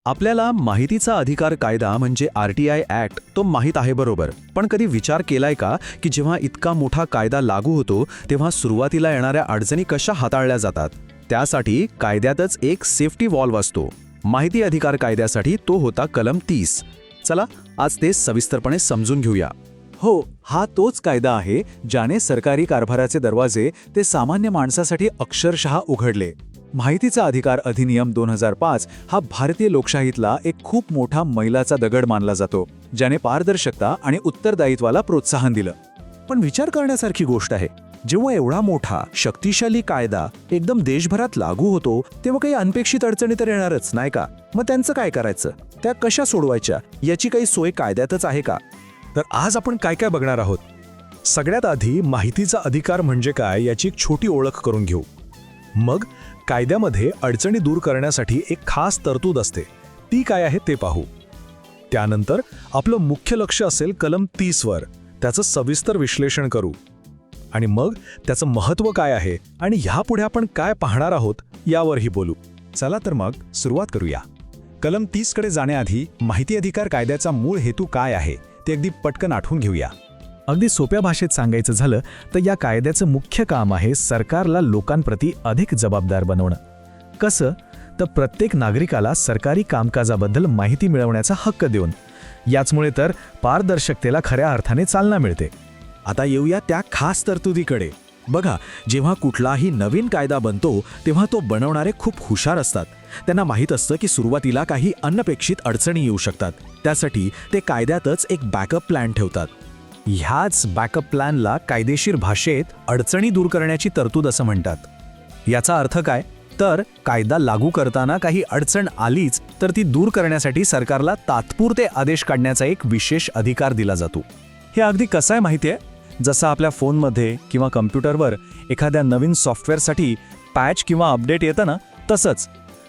आपल्याला माहितीचा अधिकार कायदा म्हणजे RTI ॲक्ट तो माहीत आहे बरोबर, पण कधी विचार केलाय का की जेव्हा इतका मोठा कायदा लागू होतो तेव्हा सुरुवातीला येणाऱ्या अडचणी कशा हाताळल्या जातात? त्यासाठी कायद्यातच एक सेफ्टी वॉल्व असतो. माहिती अधिकार कायद्यासाठी तो होता कलम 30. चला आज ते सविस्तरपणे समजून घेऊया. हो, हा तोच कायदा आहे ज्याने सरकारी कारभाराचे दरवाजे ते सामान्य माणसासाठी अक्षरशः उघडले. माहितीचा अधिकार अधिनियम 2005 हा भारतीय लोकशाहीतला एक खूप मोठा मैलाचा दगड मानला जातो, ज्याने पारदर्शकता आणि उत्तरदायित्वाला प्रोत्साहन दिलं. पण विचार करण्यासारखी गोष्ट आहे, जेव्हा एवढा मोठा शक्तिशाली कायदा एकदम देशभरात लागू होतो तेव्हा काही अनपेक्षित अडचणी तर येणारच नाही का? मग त्यांचं काय करायचं? त्या कशा सोडवायच्या याची काही सोय कायद्यातच आहे का? तर आज आपण काय काय बघणार आहोत. सगळ्यात आधी माहितीचा अधिकार म्हणजे काय याची एक छोटी ओळख करून घेऊ. मग कायद्यामध्ये अडचणी दूर करण्यासाठी एक खास तरतूद असते, ती काय आहे ते पाहू. त्यानंतर आपलं मुख्य लक्ष असेल कलम 30 वर, त्याचं सविस्तर विश्लेषण करू. आणि मग त्याचं महत्त्व काय आहे आणि ह्यापुढे आपण काय पाहणार आहोत यावरही बोलू. चला तर मग सुरुवात करूया. कलम 30 कडे जाण्याआधी माहिती अधिकार कायद्याचा मूळ हेतू काय आहे ते अगदी पटकन आठवून घेऊया. अगदी सोप्या भाषेत सांगायचं झालं तर या कायद्याचं मुख्य काम आहे सरकारला लोकांप्रती अधिक जबाबदार बनवणं. कसं? तर प्रत्येक नागरिकाला सरकारी कामकाजाबद्दल माहिती मिळवण्याचा हक्क देऊन. याचमुळे तर पारदर्शकतेला खऱ्या अर्थाने चालना मिळते. आता येऊया त्या खास तरतुदीकडे. बघा, जेव्हा कुठलाही नवीन कायदा बनतो तेव्हा तो बनवणारे खूप हुशार असतात. त्यांना माहीत असतं की सुरुवातीला काही अनपेक्षित अडचणी येऊ शकतात. त्यासाठी ते कायद्यातच एक बॅकअप प्लॅन ठेवतात. ह्याच बॅकअप प्लॅनला कायदेशीर भाषेत अडचणी दूर करण्याची तरतूद असं म्हणतात. याचा अर्थ काय? तर कायदा लागू करताना काही अडचण आलीच तर ती दूर करण्यासाठी सरकारला तात्पुरते आदेश काढण्याचा एक विशेष अधिकार दिला जातो. हे अगदी कसं आहे माहिती आहे? जसं आपल्या फोनमध्ये किंवा कम्प्युटरवर एखाद्या नवीन सॉफ्टवेअरसाठी पॅच किंवा अपडेट येतं ना, तसंच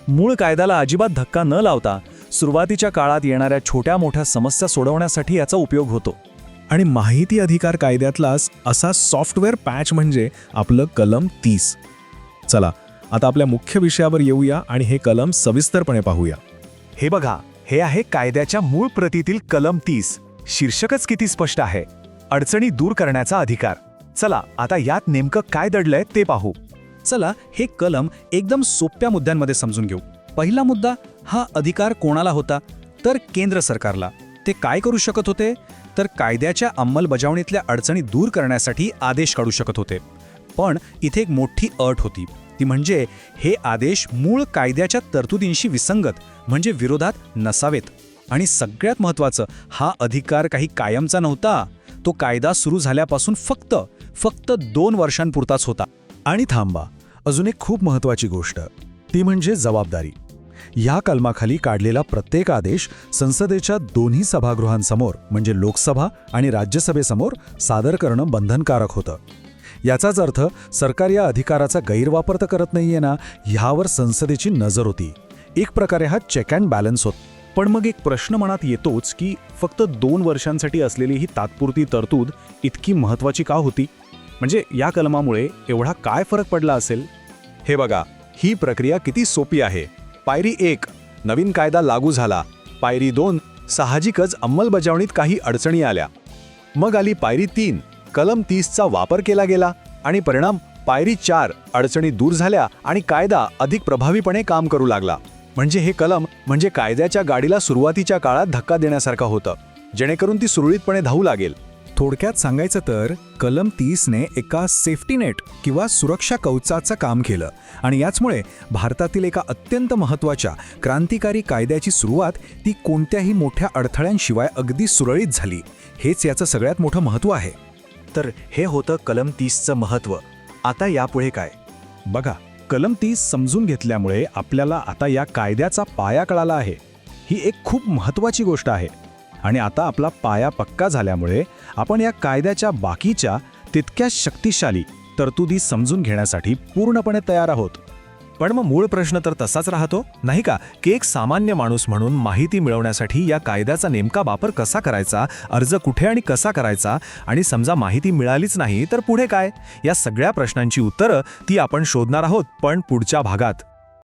मूळ कायद्याला अजिबात धक्का न लावता सुरुवातीच्या काळात येणाऱ्या छोट्या मोठ्या समस्या सोडवण्यासाठी याचा उपयोग होतो. आणि माहिती अधिकार कायद्यातलाच असा सॉफ्टवेअर पॅच म्हणजे आपलं कलम 30. चला आता आपल्या मुख्य विषयावर येऊया आणि हे कलम सविस्तरपणे पाहूया. हे बघा, हे आहे कायद्याच्या मूळ प्रतीतील कलम 30. शीर्षकच किती स्पष्ट आहे, अडचणी दूर करण्याचा अधिकार. चला आता यात नेमकं काय दडलंय ते पाहू. चला हे कलम एकदम सोप्या मुद्द्यांमध्ये समजून घेऊ. पहिला मुद्दा, हा अधिकार कोणाला होता? तर केंद्र सरकारला. ते काय करू शकत होते? तर कायद्याच्या अंमलबजावणीतल्या अडचणी दूर करण्यासाठी आदेश काढू शकत होते. पण इथे एक मोठी अट होती, ती म्हणजे हे आदेश मूळ कायद्याच्या तरतुदींशी विसंगत म्हणजे विरोधात नसावेत. आणि सगळ्यात महत्त्वाचं, हा अधिकार काही कायमचा नव्हता. तो कायदा सुरू झाल्यापासून फक्त 2 वर्षांपुरताच होता. आणि थांबा, अजून एक खूप महत्त्वाची गोष्ट, ती म्हणजे जबाबदारी. या कलमाखाली काढलेला प्रत्येक आदेश संसदेच्या दोन्ही सभागृहांसमोर म्हणजे लोकसभा आणि राज्यसभेसमोर सादर करणं बंधनकारक होतं. याचाच अर्थ सरकार या अधिकाराचा गैरवापर तर करत नाहीये ना, ह्यावर संसदेची नजर होती. एक प्रकारे हा चेक अँड बॅलन्स होता. पण मग एक प्रश्न मनात येतोच की फक्त 2 वर्षांसाठी असलेली ही तात्पुरती तरतूद इतकी महत्त्वाची का होती? म्हणजे या कलमामुळे एवढा काय फरक पडला असेल? हे बघा, ही प्रक्रिया किती सोपी आहे. पायरी 1, नवीन कायदा लागू झाला. पायरी 2, साहजिकच अंमलबजावणीत काही अडचणी आल्या. मग आली पायरी 3, कलम 30चा वापर केला गेला आणि परिणाम पायरी 4, अडचणी दूर झाल्या आणि कायदा अधिक प्रभावीपणे काम करू लागला. म्हणजे हे कलम म्हणजे कायद्याच्या गाडीला सुरुवातीच्या काळात धक्का देण्यासारखं होतं, जेणेकरून ती सुरळीतपणे धावू लागेल. थोडक्यात सांगायचं तर कलम 30ने एका सेफ्टी नेट किंवा सुरक्षा कवचाचं काम केलं आणि याचमुळे भारतातील एका अत्यंत महत्त्वाच्या क्रांतिकारी कायद्याची सुरुवात ती कोणत्याही मोठ्या अडथळ्यांशिवाय अगदी सुरळीत झाली. हेच याचं सगळ्यात मोठं महत्त्व आहे. तर हे होतं कलम 30चं महत्त्व. आता यापुढे काय? बघा, कलम 30 समजून घेतल्यामुळे आपल्याला आता या कायद्याचा पाया कळाला आहे. ही एक खूप महत्त्वाची गोष्ट आहे. आणि आता आपला पाया पक्का झाल्यामुळे आपण या कायद्याच्या बाकीच्या तितक्याच शक्तिशाली तरतुदी समजून घेण्यासाठी पूर्णपणे तयार आहोत. पण मग मूळ प्रश्न तर तसाच राहतो नाही का, की एक सामान्य माणूस म्हणून माहिती मिळवण्यासाठी या कायद्याचा नेमका वापर कसा करायचा, अर्ज कुठे आणि कसा करायचा, आणि समजा माहिती मिळालीच नाही तर पुढे काय? या सगळ्या प्रश्नांची उत्तरं ती आपण शोधणार आहोत, पण पुढच्या भागात.